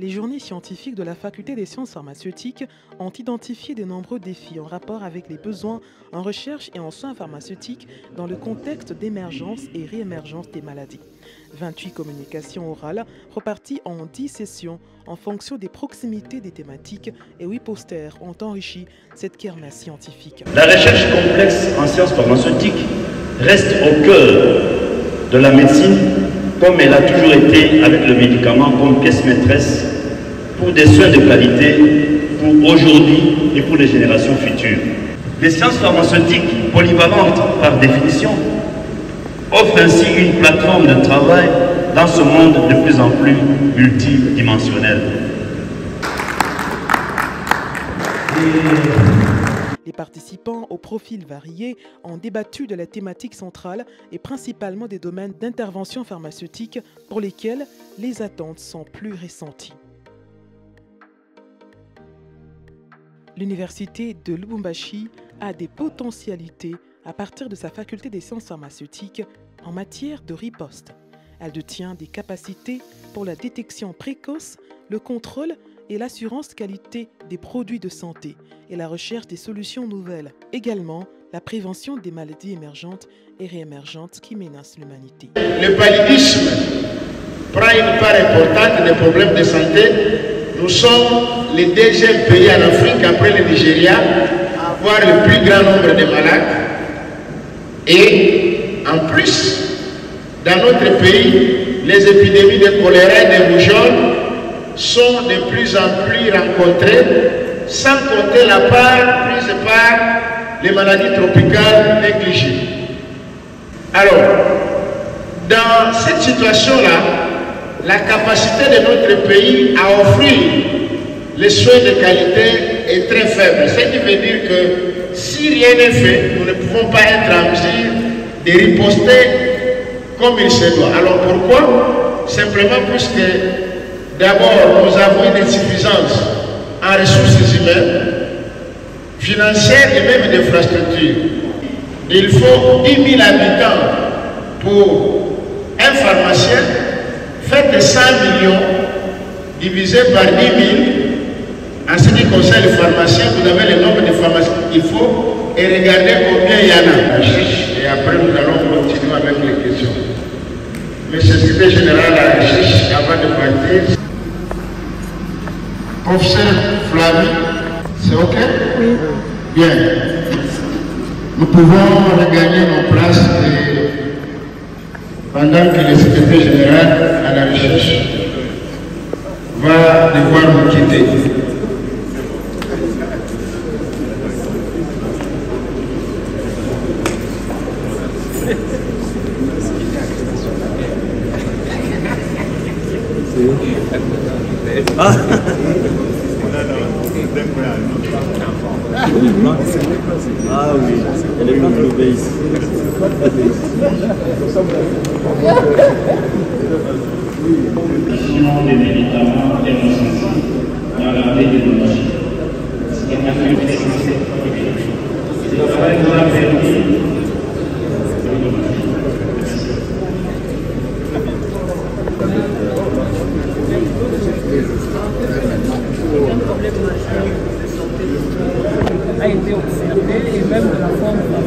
les journées scientifiques de la Faculté des sciences pharmaceutiques ont identifié de nombreux défis en rapport avec les besoins en recherche et en soins pharmaceutiques dans le contexte d'émergence et réémergence des maladies. 28 communications orales reparties en 10 sessions en fonction des proximités des thématiques et 8 posters ont enrichi cette kermesse scientifique. La recherche complexe en sciences pharmaceutiques reste au cœur de la médecine comme elle a toujours été avec le médicament comme pièce maîtresse pour des soins de qualité pour aujourd'hui et pour les générations futures. Les sciences pharmaceutiques polyvalentes par définition offrent ainsi une plateforme de travail dans ce monde de plus en plus multidimensionnel. Les participants aux profils variés ont débattu de la thématique centrale et principalement des domaines d'intervention pharmaceutique pour lesquels les attentes sont plus ressenties. L'université de Lubumbashi a des potentialités à partir de sa faculté des sciences pharmaceutiques en matière de riposte. Elle détient des capacités pour la détection précoce, le contrôle et l'assurance qualité des produits de santé et la recherche des solutions nouvelles. Également, la prévention des maladies émergentes et réémergentes qui menacent l'humanité. Le paludisme prend une part importante des problèmes de santé. Nous sommes le deuxième pays en Afrique après le Nigeria à avoir le plus grand nombre de malades. Et en plus, dans notre pays, les épidémies de choléra et de rougeole sont de plus en plus rencontrées, sans compter la part prise par les maladies tropicales négligées. Alors, dans cette situation-là, la capacité de notre pays à offrir les soins de qualité est très faible. Ce qui veut dire que si rien n'est fait, nous ne pouvons pas être en mesure de riposter comme il se doit. Alors pourquoi? Simplement puisque d'abord nous avons une insuffisance en ressources humaines, financières et même d'infrastructures. Il faut 10 000 habitants pour un pharmacien. Faites 100 millions divisé par 10 000. En ce qui concerne les pharmaciens, vous avez le nombre de pharmaciens qu'il faut et regardez combien il y en a. Et après, nous allons continuer avec les questions. Monsieur le secrétaire général à la recherche, avant de partir. Professeur Flavie, c'est OK? Oui. Bien. Nous pouvons regagner nos places pendant que le secrétaire général à la recherche va devoir nous quitter. Ah oui, elle est pleine d'obéissance. Des médicaments thermosensibles dans la méthodologie. C'est un peu c'est le travail qu'on a permis. A été observé et même de la forme de la